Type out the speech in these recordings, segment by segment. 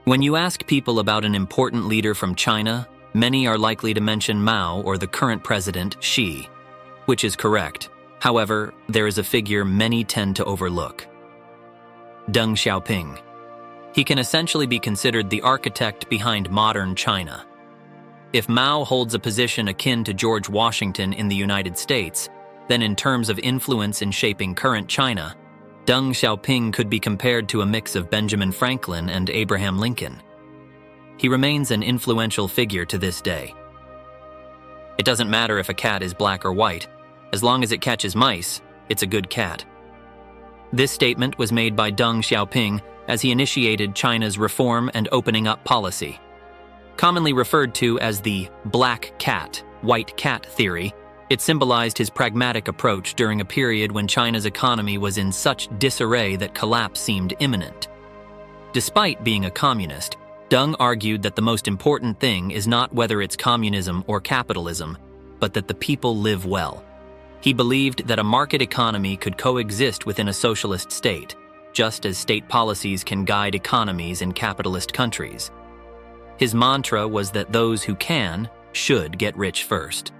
When you ask people about an important leader from China, many are likely to mention Mao or the current president, Xi, which is correct. However, there is a figure many tend to overlook: Deng Xiaoping. He can essentially be considered the architect behind modern China. If Mao holds a position akin to George Washington in the United States, then in terms of influence in shaping current China, Deng Xiaoping could be compared to a mix of Benjamin Franklin and Abraham Lincoln. He remains an influential figure to this day. It doesn't matter if a cat is black or white. As long as it catches mice, it's a good cat. This statement was made by Deng Xiaoping as he initiated China's reform and opening up policy. Commonly referred to as the black cat, white cat theory, it symbolized his pragmatic approach during a period when China's economy was in such disarray that collapse seemed imminent. Despite being a communist, Deng argued that the most important thing is not whether it's communism or capitalism, but that the people live well. He believed that a market economy could coexist within a socialist state, just as state policies can guide economies in capitalist countries. His mantra was that those who can should get rich first.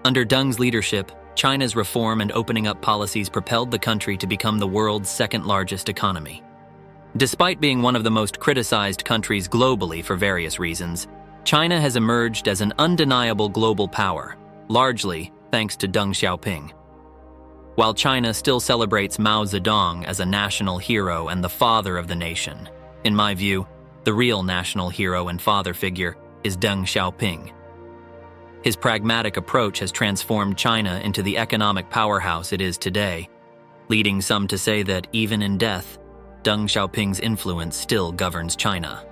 Under Deng's leadership, China's reform and opening up policies propelled the country to become the world's second-largest economy. Despite being one of the most criticized countries globally for various reasons, China has emerged as an undeniable global power, largely thanks to Deng Xiaoping. While China still celebrates Mao Zedong as a national hero and the father of the nation, in my view, the real national hero and father figure is Deng Xiaoping. His pragmatic approach has transformed China into the economic powerhouse it is today, leading some to say that even in death, Deng Xiaoping's influence still governs China.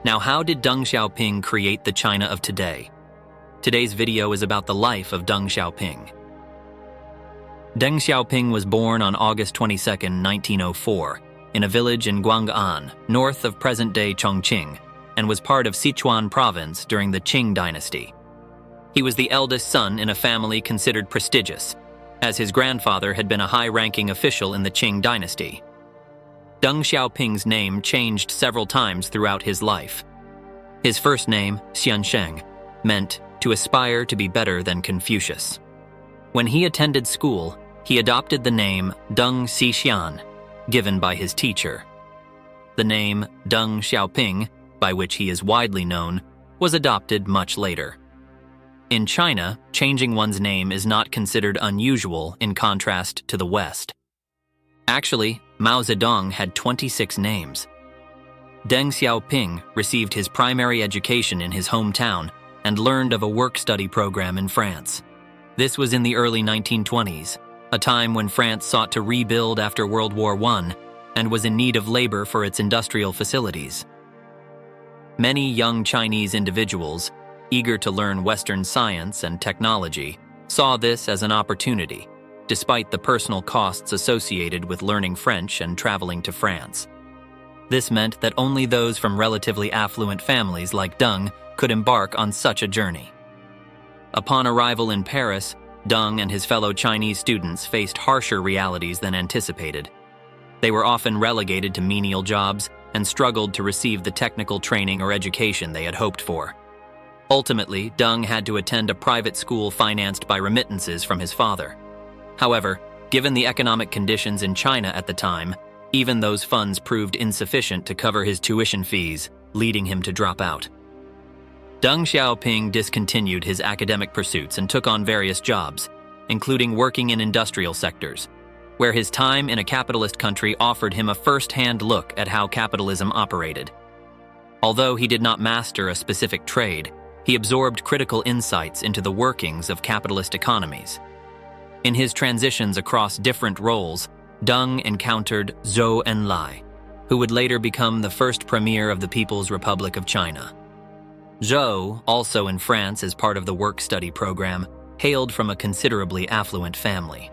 Now, how did Deng Xiaoping create the China of today? Today's video is about the life of Deng Xiaoping. Deng Xiaoping was born on August 22, 1904, in a village in Guang'an, north of present-day Chongqing, and was part of Sichuan province during the Qing dynasty. He was the eldest son in a family considered prestigious, as his grandfather had been a high-ranking official in the Qing dynasty. Deng Xiaoping's name changed several times throughout his life. His first name, Xiansheng, meant to aspire to be better than Confucius. When he attended school, he adopted the name Deng Xixian, given by his teacher. The name Deng Xiaoping, by which he is widely known, was adopted much later. In China, changing one's name is not considered unusual in contrast to the West. Actually, Mao Zedong had 26 names. Deng Xiaoping received his primary education in his hometown and learned of a work-study program in France. This was in the early 1920s, a time when France sought to rebuild after World War I and was in need of labor for its industrial facilities. Many young Chinese individuals, eager to learn Western science and technology, saw this as an opportunity, despite the personal costs associated with learning French and traveling to France. This meant that only those from relatively affluent families like Deng could embark on such a journey. Upon arrival in Paris, Deng and his fellow Chinese students faced harsher realities than anticipated. They were often relegated to menial jobs and struggled to receive the technical training or education they had hoped for. Ultimately, Deng had to attend a private school financed by remittances from his father. However, given the economic conditions in China at the time, even those funds proved insufficient to cover his tuition fees, leading him to drop out. Deng Xiaoping discontinued his academic pursuits and took on various jobs, including working in industrial sectors, where his time in a capitalist country offered him a first-hand look at how capitalism operated. Although he did not master a specific trade, he absorbed critical insights into the workings of capitalist economies. In his transitions across different roles, Deng encountered Zhou Enlai, who would later become the first premier of the People's Republic of China. Zhou, also in France as part of the work-study program, hailed from a considerably affluent family.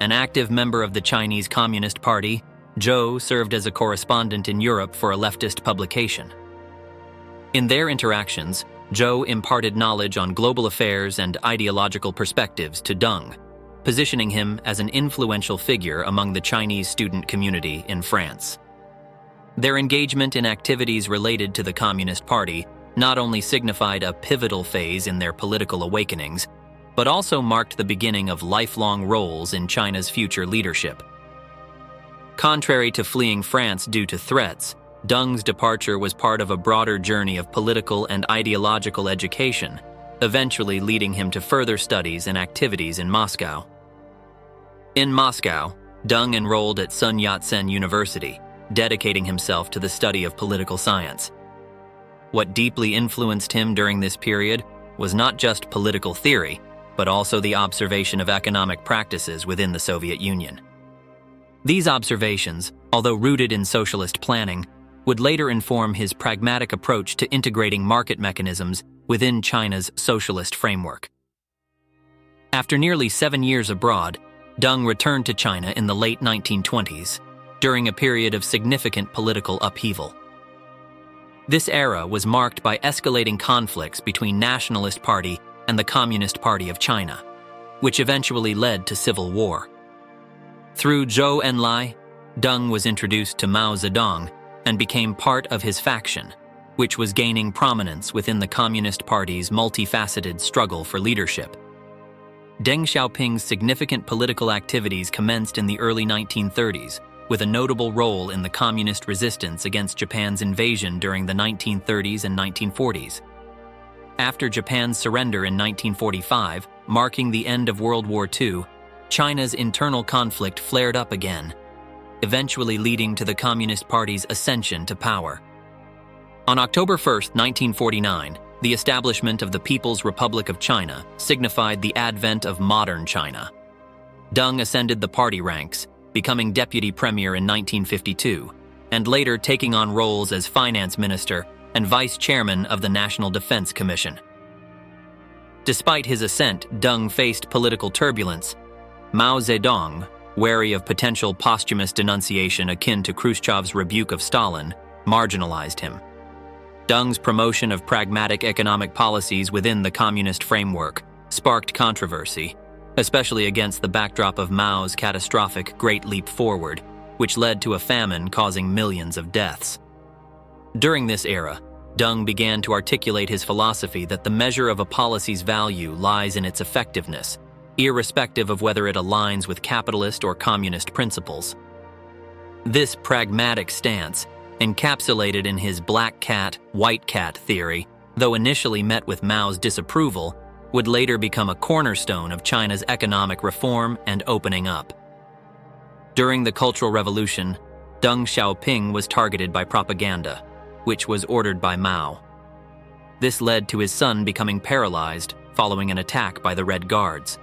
An active member of the Chinese Communist Party, Zhou served as a correspondent in Europe for a leftist publication. In their interactions, Zhou imparted knowledge on global affairs and ideological perspectives to Deng, positioning him as an influential figure among the Chinese student community in France. Their engagement in activities related to the Communist Party not only signified a pivotal phase in their political awakenings, but also marked the beginning of lifelong roles in China's future leadership. Contrary to fleeing France due to threats, Deng's departure was part of a broader journey of political and ideological education, eventually leading him to further studies and activities in Moscow. In Moscow, Deng enrolled at Sun Yat-sen University, dedicating himself to the study of political science. What deeply influenced him during this period was not just political theory, but also the observation of economic practices within the Soviet Union. These observations, although rooted in socialist planning, would later inform his pragmatic approach to integrating market mechanisms within China's socialist framework. After nearly 7 years abroad, Deng returned to China in the late 1920s, during a period of significant political upheaval. This era was marked by escalating conflicts between Nationalist Party and the Communist Party of China, which eventually led to civil war. Through Zhou Enlai, Deng was introduced to Mao Zedong and became part of his faction, which was gaining prominence within the Communist Party's multifaceted struggle for leadership. Deng Xiaoping's significant political activities commenced in the early 1930s, with a notable role in the communist resistance against Japan's invasion during the 1930s and 1940s. After Japan's surrender in 1945, marking the end of World War II, China's internal conflict flared up again, eventually leading to the Communist Party's ascension to power. On October 1, 1949, the establishment of the People's Republic of China signified the advent of modern China. Deng ascended the party ranks, becoming deputy premier in 1952, and later taking on roles as finance minister and vice chairman of the National Defense Commission. Despite his ascent, Deng faced political turbulence. Mao Zedong, wary of potential posthumous denunciation akin to Khrushchev's rebuke of Stalin, marginalized him. Deng's promotion of pragmatic economic policies within the communist framework sparked controversy, especially against the backdrop of Mao's catastrophic Great Leap Forward, which led to a famine causing millions of deaths. During this era, Deng began to articulate his philosophy that the measure of a policy's value lies in its effectiveness, irrespective of whether it aligns with capitalist or communist principles. This pragmatic stance, encapsulated in his black cat, white cat theory, though initially met with Mao's disapproval, would later become a cornerstone of China's economic reform and opening up. During the Cultural Revolution, Deng Xiaoping was targeted by propaganda, which was ordered by Mao. This led to his son becoming paralyzed following an attack by the Red Guards.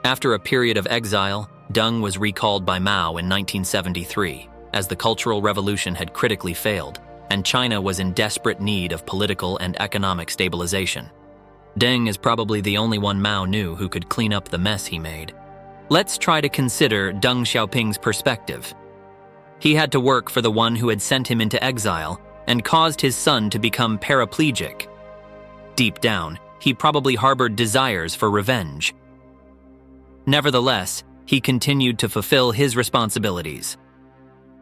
After a period of exile, Deng was recalled by Mao in 1973, as the Cultural Revolution had critically failed, and China was in desperate need of political and economic stabilization. Deng is probably the only one Mao knew who could clean up the mess he made. Let's try to consider Deng Xiaoping's perspective. He had to work for the one who had sent him into exile and caused his son to become paraplegic. Deep down, he probably harbored desires for revenge. Nevertheless, he continued to fulfill his responsibilities.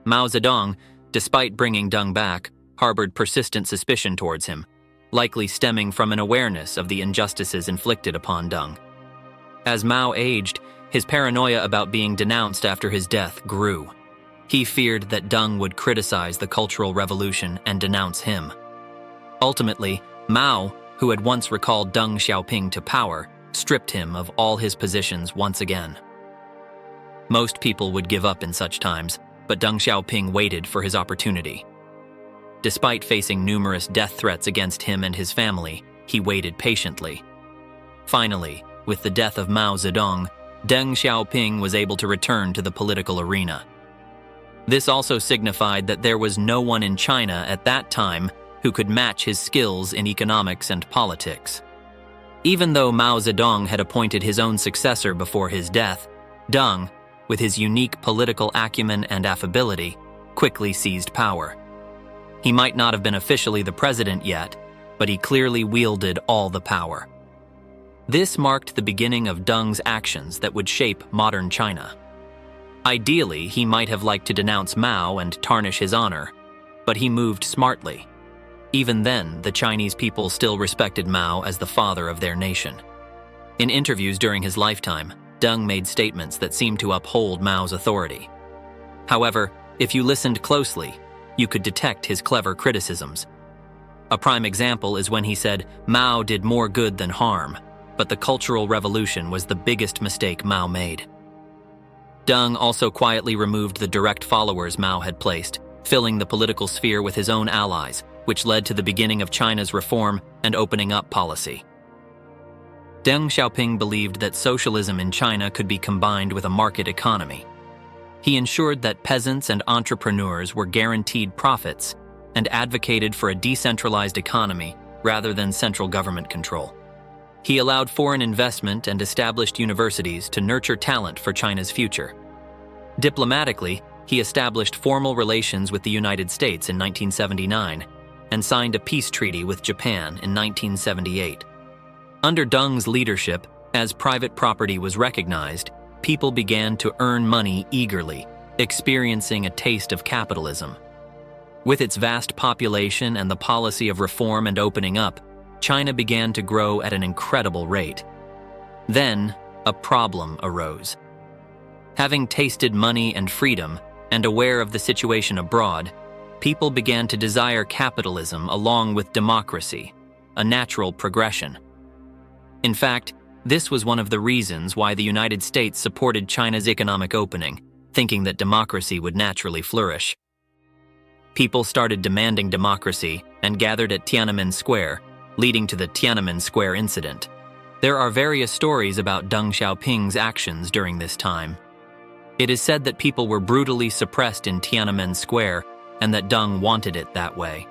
Mao Zedong, despite bringing Deng back, harbored persistent suspicion towards him, likely stemming from an awareness of the injustices inflicted upon Deng. As Mao aged, his paranoia about being denounced after his death grew. He feared that Deng would criticize the Cultural Revolution and denounce him. Ultimately, Mao, who had once recalled Deng Xiaoping to power, stripped him of all his positions once again. Most people would give up in such times, but Deng Xiaoping waited for his opportunity. Despite facing numerous death threats against him and his family, he waited patiently. Finally, with the death of Mao Zedong, Deng Xiaoping was able to return to the political arena. This also signified that there was no one in China at that time who could match his skills in economics and politics. Even though Mao Zedong had appointed his own successor before his death, Deng, with his unique political acumen and affability, quickly seized power. He might not have been officially the president yet, but he clearly wielded all the power. This marked the beginning of Deng's actions that would shape modern China. Ideally, he might have liked to denounce Mao and tarnish his honor, but he moved smartly. Even then, the Chinese people still respected Mao as the father of their nation. In interviews during his lifetime, Deng made statements that seemed to uphold Mao's authority. However, if you listened closely, you could detect his clever criticisms. A prime example is when he said Mao did more good than harm, but the Cultural Revolution was the biggest mistake Mao made. Deng also quietly removed the direct followers Mao had placed, filling the political sphere with his own allies, which led to the beginning of China's reform and opening up policy. Deng Xiaoping believed that socialism in China could be combined with a market economy. He ensured that peasants and entrepreneurs were guaranteed profits and advocated for a decentralized economy rather than central government control. He allowed foreign investment and established universities to nurture talent for China's future. Diplomatically, he established formal relations with the United States in 1979 and signed a peace treaty with Japan in 1978. Under Deng's leadership, as private property was recognized, people began to earn money eagerly, experiencing a taste of capitalism. With its vast population and the policy of reform and opening up, China began to grow at an incredible rate. Then, a problem arose. Having tasted money and freedom, and aware of the situation abroad, people began to desire capitalism along with democracy, a natural progression. In fact, this was one of the reasons why the United States supported China's economic opening, thinking that democracy would naturally flourish. People started demanding democracy and gathered at Tiananmen Square, leading to the Tiananmen Square incident. There are various stories about Deng Xiaoping's actions during this time. It is said that people were brutally suppressed in Tiananmen Square and that Deng wanted it that way.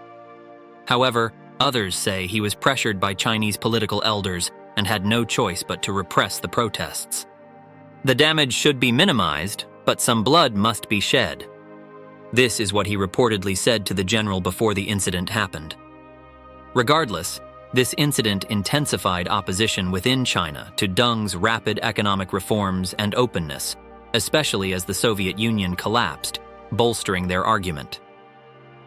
However, others say he was pressured by Chinese political elders and had no choice but to repress the protests. The damage should be minimized, but some blood must be shed. This is what he reportedly said to the general before the incident happened. Regardless, this incident intensified opposition within China to Deng's rapid economic reforms and openness, especially as the Soviet Union collapsed, bolstering their argument.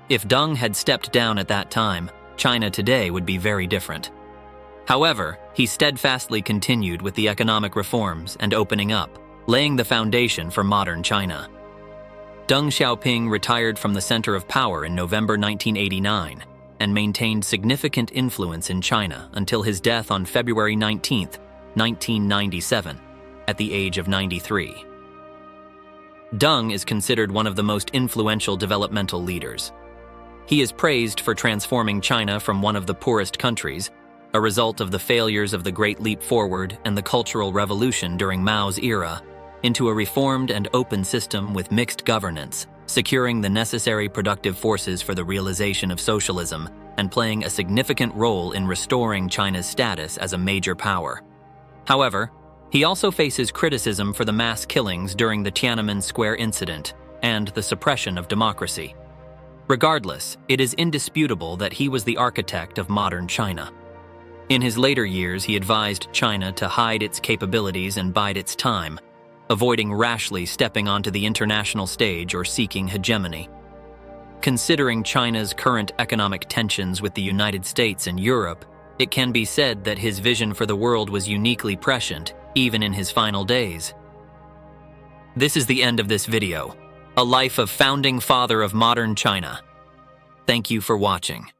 If Deng had stepped down at that time, China today would be very different. However, he steadfastly continued with the economic reforms and opening up, laying the foundation for modern China. Deng Xiaoping retired from the center of power in November 1989 and maintained significant influence in China until his death on February 19, 1997, at the age of 93. Deng is considered one of the most influential developmental leaders. He is praised for transforming China from one of the poorest countries, a result of the failures of the Great Leap Forward and the Cultural Revolution during Mao's era, into a reformed and open system with mixed governance, securing the necessary productive forces for the realization of socialism and playing a significant role in restoring China's status as a major power. However, he also faces criticism for the mass killings during the Tiananmen Square incident and the suppression of democracy. Regardless, it is indisputable that he was the architect of modern China. In his later years, he advised China to hide its capabilities and bide its time, avoiding rashly stepping onto the international stage or seeking hegemony. Considering China's current economic tensions with the United States and Europe, it can be said that his vision for the world was uniquely prescient, even in his final days. This is the end of this video, a life of founding father of modern China. Thank you for watching.